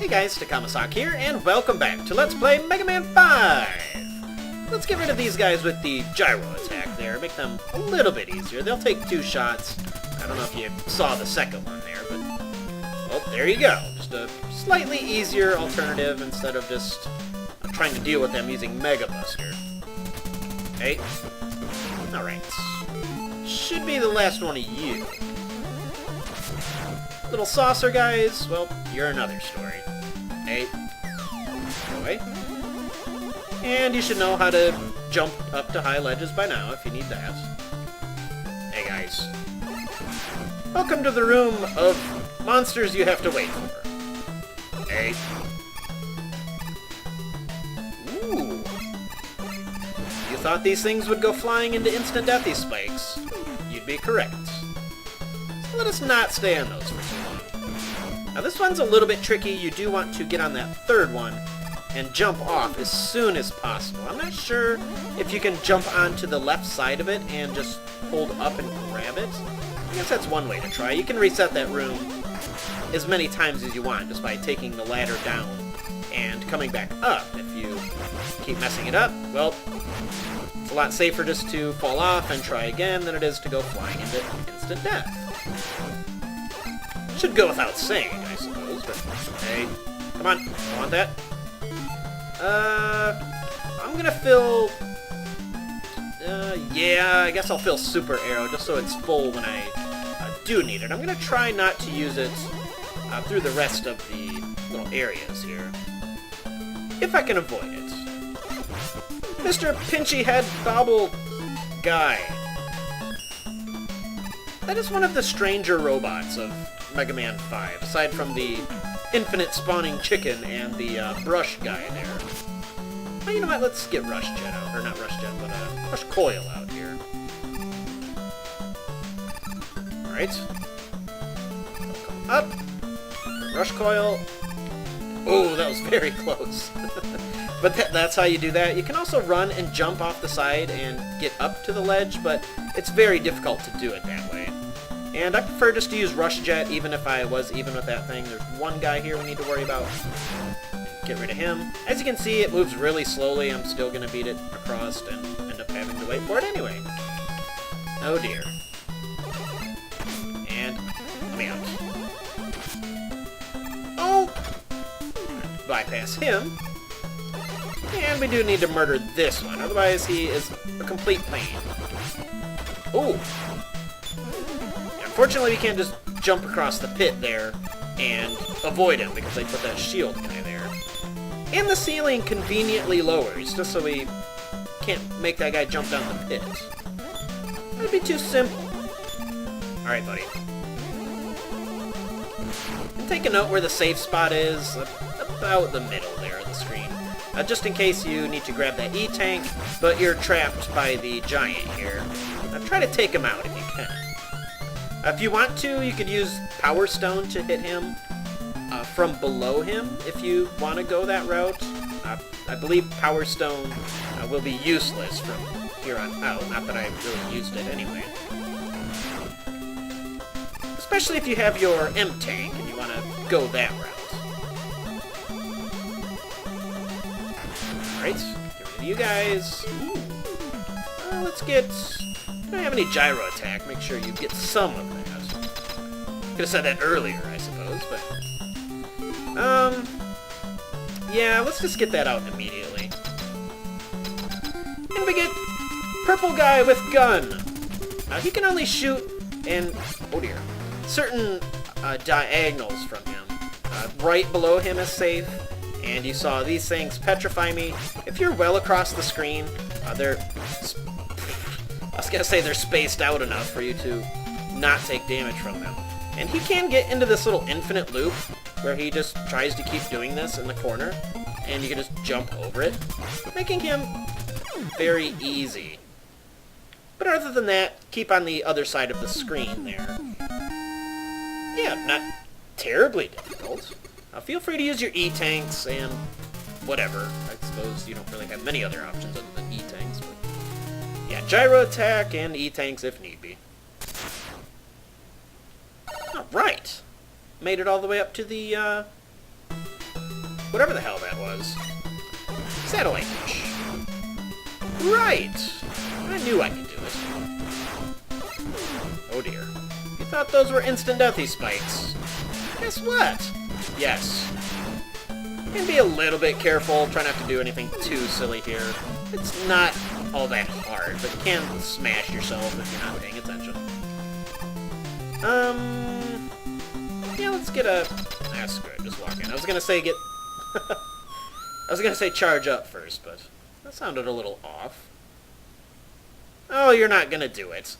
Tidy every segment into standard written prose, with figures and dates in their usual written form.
Hey guys, Takamasak here, and welcome back to Let's Play Mega Man 5! Let's get rid of these guys with the gyro attack there, make them a little bit easier. They'll take 2 shots. I don't know if you saw the second one there, but... well, there you go. Just a slightly easier alternative instead of just trying to deal with them using Mega Buster. Okay. Alright. Should be the last one of you. Little saucer guys, well, you're another story. Hey. Go away. And you should know how to jump up to high ledges by now if you need that. Hey guys. Welcome to the room of monsters you have to wait for. Hey. Ooh. You thought these things would go flying into instant deathy spikes. You'd be correct. So let us not stay on those for too long. Now this one's a little bit tricky. You do want to get on that third one and jump off as soon as possible. I'm not sure if you can jump onto the left side of it and just hold up and grab it. I guess that's one way to try. You can reset that room as many times as you want just by taking the ladder down and coming back up. If you keep messing it up, well, it's a lot safer just to fall off and try again than it is to go flying into instant death. Should go without saying, I suppose, but hey, come on, I want that. I'm gonna fill, yeah, I guess I'll fill Super Arrow just so it's full when I do need it. I'm gonna try not to use it through the rest of the little areas here, if I can avoid it. Mr. Pinchy Head Bobble Guy. That is one of the stranger robots of Mega Man 5, aside from the infinite spawning chicken and the brush guy there. Well, you know what, let's get Rush Jet out, or not Rush Jet, but Rush Coil out here. Alright. Come up. Rush Coil. Oh, that was very close. But that's how you do that. You can also run and jump off the side and get up to the ledge, but it's very difficult to do it that way. And I prefer just to use Rush Jet, even if I was even with that thing. There's one guy here we need to worry about. Get rid of him. As you can see, it moves really slowly. I'm still going to beat it across and end up having to wait for it anyway. Oh dear. And let me out. Oh! Bypass him. And we do need to murder this one, otherwise he is a complete pain. Ooh! Unfortunately, we can't just jump across the pit there and avoid him because they put that shield guy there. And the ceiling conveniently lowers, just so we can't make that guy jump down the pit. That'd be too simple. Alright, buddy. And take a note where the safe spot is, about the middle there of the screen. Just in case you need to grab that E-Tank, but you're trapped by the giant here. Try to take him out if you can. If you want to, you could use Power Stone to hit him from below him if you want to go that route. I believe Power Stone will be useless from here on out, not that I really used it anyway. Especially if you have your M-Tank and you want to go that route. Alright, get rid of you guys. Let's get... I don't have any gyro attack. Make sure you get some of that. Could have said that earlier, I suppose, but... yeah, let's just get that out immediately. And we get Purple Guy with Gun. He can only shoot in, oh dear, certain diagonals from him. Right below him is safe, and you saw these things petrify me. If you're well across the screen, they're... I was gonna say they're spaced out enough for you to not take damage from them. And he can get into this little infinite loop where he just tries to keep doing this in the corner, and you can just jump over it, making him very easy. But other than that, keep on the other side of the screen there. Yeah, not terribly difficult. Feel free to use your E-Tanks and whatever. I suppose you don't really have many other options other than E-Tanks, but... yeah, gyro attack and E-Tanks if need be. Alright. Made it all the way up to the whatever the hell that was. Satellite dish. Right! I knew I could do it. Oh dear. You thought those were instant deathy spikes. Guess what? Yes. And be a little bit careful, try not to do anything too silly here. It's not all that hard, but you can smash yourself if you're not paying attention. Yeah, let's get a... That's good, just walk in. I was gonna say get... I was gonna say charge up first, but that sounded a little off. Oh, you're not gonna do it.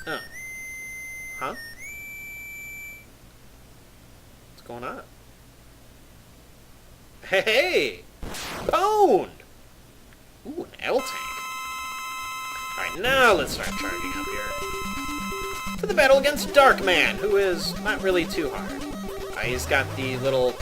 Oh. Huh? What's going on? Hey! Bone! Ooh, an L-Tank. Alright, now let's start charging up here. To the battle against Darkman, who is not really too hard. He's got the little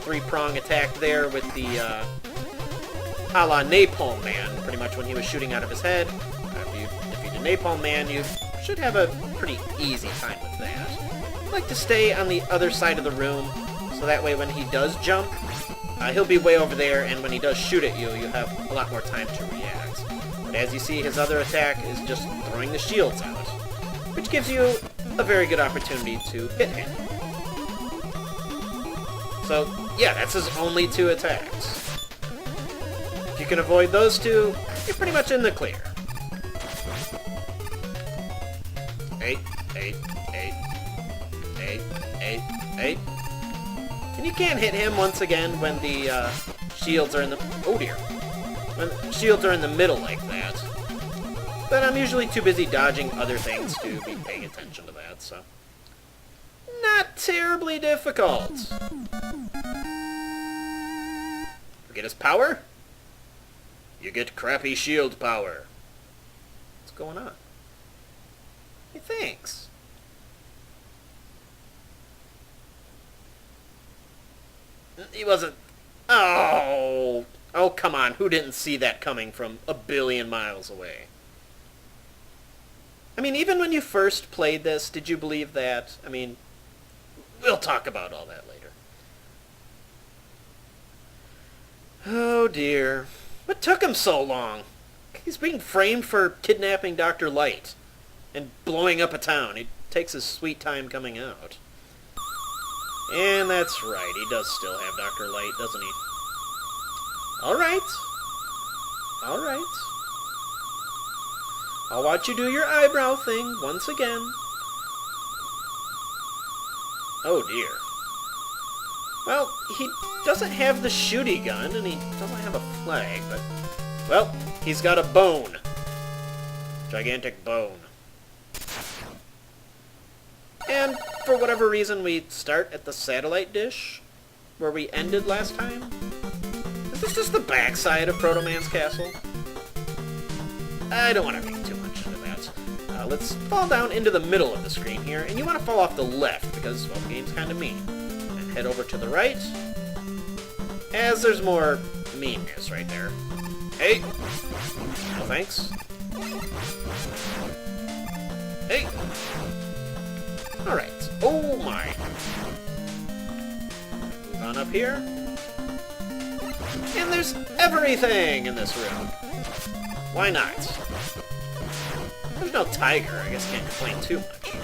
three-prong attack there with the, a la Napalm Man, pretty much when he was shooting out of his head. If you did Napalm Man, you should have a pretty easy time with that. I like to stay on the other side of the room, so that way when he does jump, he'll be way over there, and when he does shoot at you, you have a lot more time to react. But as you see, his other attack is just throwing the shields out, which gives you a very good opportunity to hit him. So, yeah, that's his only two attacks. If you can avoid those two, you're pretty much in the clear. 8, 8, 8, 8, 8, 8. And you can hit him once again when the shields are in the... Oh dear. When shields are in the middle like that. But I'm usually too busy dodging other things to be paying attention to that, so... Not terribly difficult. Forget his power? You get crappy shield power. What's going on? Hey, thanks. He wasn't... Oh! Oh, come on. Who didn't see that coming from a billion miles away? I mean, even when you first played this, did you believe that? I mean, we'll talk about all that later. Oh, dear. What took him so long? He's being framed for kidnapping Dr. Light and blowing up a town. He takes his sweet time coming out. And that's right, he does still have Dr. Light, doesn't he? Alright. Alright. I'll watch you do your eyebrow thing once again. Oh dear. Well, he doesn't have the shooty gun, and he doesn't have a flag, but... Well, he's got a bone. Gigantic bone. And for whatever reason, we start at the satellite dish, where we ended last time. Is this just the backside of Proto Man's castle? I don't want to think too much into that. Let's fall down into the middle of the screen here, and you want to fall off the left, because, well, the game's kind of mean. And head over to the right, as there's more meanness right there. Hey! No thanks. Hey! Alright. Oh my. Move on up here. And there's everything in this room. Why not? There's no tiger. I guess can't complain too much.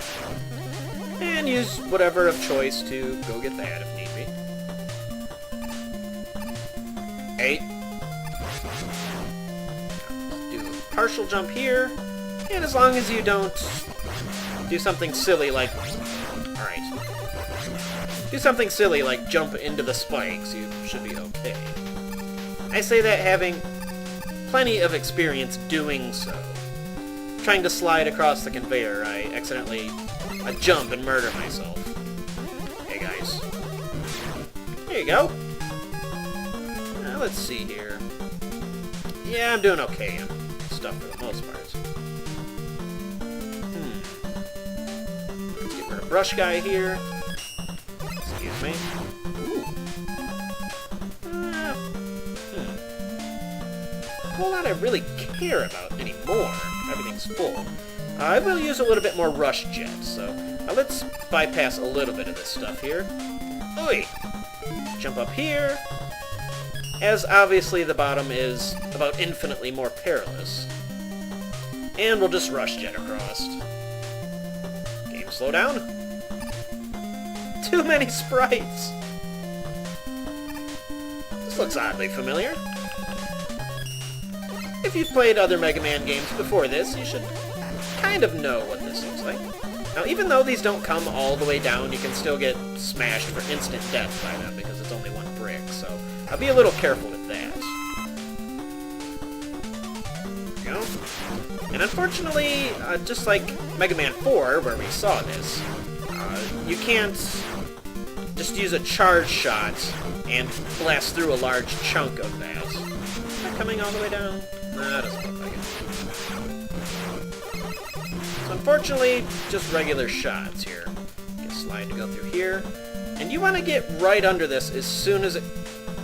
And use whatever of choice to go get that if need be. 8. Do a partial jump here. And as long as you don't do something silly like... Alright. Do something silly like jump into the spikes, you should be okay. I say that having plenty of experience doing so. Trying to slide across the conveyor, I accidentally jump and murder myself. Hey guys. There you go. Now let's see here. Yeah, I'm doing okay on stuff for the most part. Let's get rid of Brush Guy here. Excuse me. Ooh. A whole lot I really care about anymore. Everything's full. I will use a little bit more Rush Jet, so let's bypass a little bit of this stuff here. Oi! Jump up here, as obviously the bottom is about infinitely more perilous. And we'll just rush jet across. Game slow down. Too many sprites! This looks oddly familiar. If you've played other Mega Man games before this, you should kind of know what this looks like. Now, even though these don't come all the way down, you can still get smashed for instant death by them because it's only one brick, so I'll be a little careful with that. There we go. And unfortunately, just like Mega Man 4, where we saw this, you can't just use a charge shot and blast through a large chunk of that. Is that coming all the way down? Nah, it doesn't look like it. So unfortunately, just regular shots here. Get slide to go through here. And you want to get right under this as soon as it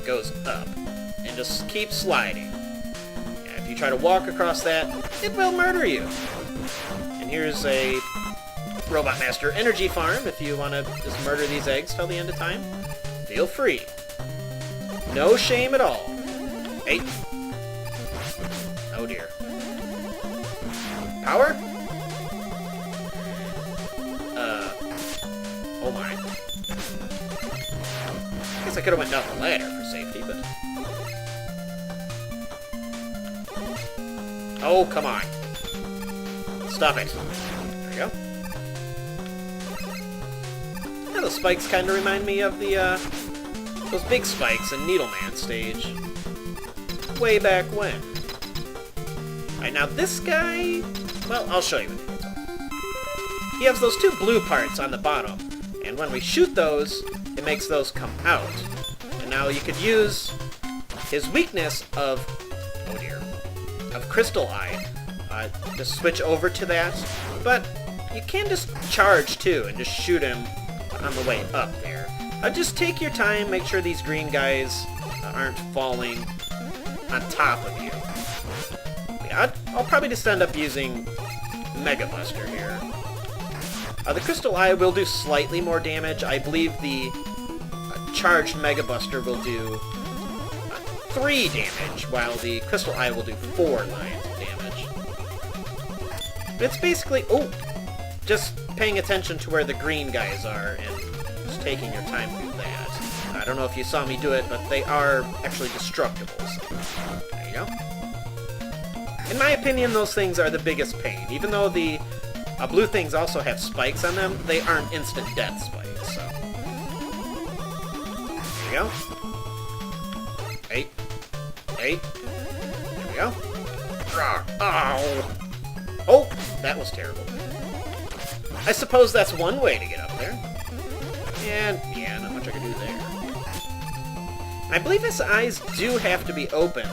goes up. And just keep sliding. Yeah, if you try to walk across that, it will murder you. And here's a Robot Master energy farm if you want to just murder these eggs till the end of time. Feel free. No shame at all. Hey. Oh dear. Power? Oh my. I guess I could have went down the ladder for safety, but... Oh, come on. Stop it. There we go. Yeah, those spikes kind of remind me of the, those big spikes in Needleman stage. Way back when. Alright, now this guy... Well, I'll show you what he is. He has those two blue parts on the bottom, and when we shoot those, it makes those come out. And now you could use his weakness of... Oh dear. Of Crystal Eye. To switch over to that. But you can just charge too, and just shoot him on the way up there. Just take your time, make sure these green guys aren't falling on top of you. Yeah, I'll probably just end up using Mega Buster here. The Crystal Eye will do slightly more damage. I believe the charged Mega Buster will do 3 damage, while the Crystal Eye will do 4 lines of damage. But it's basically, just paying attention to where the green guys are and just taking your time through that. I don't know if you saw me do it, but they are actually destructibles. There you go. In my opinion, those things are the biggest pain. Even though the blue things also have spikes on them, they aren't instant death spikes, so... There you go. Hey. Hey. There we go. Ow! Oh! That was terrible. I suppose that's one way to get up there. And, yeah, not much I can do there. I believe his eyes do have to be open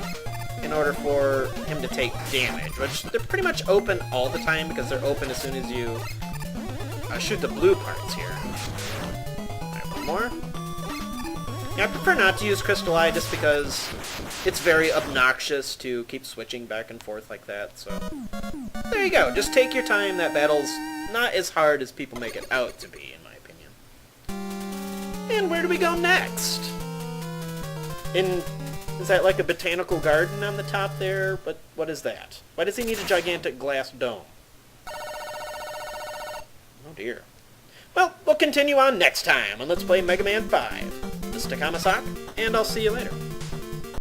in order for him to take damage, which they're pretty much open all the time because they're open as soon as you shoot the blue parts here. Alright, one more. Yeah, I prefer not to use Crystal Eye just because it's very obnoxious to keep switching back and forth like that, so... There you go, just take your time, that battle's not as hard as people make it out to be, in my opinion. And where do we go next? Is that like a botanical garden on the top there? But what is that? Why does he need a gigantic glass dome? Oh dear. Well, we'll continue on next time, and let's play Mega Man 5. This is Takama Sock, and I'll see you later.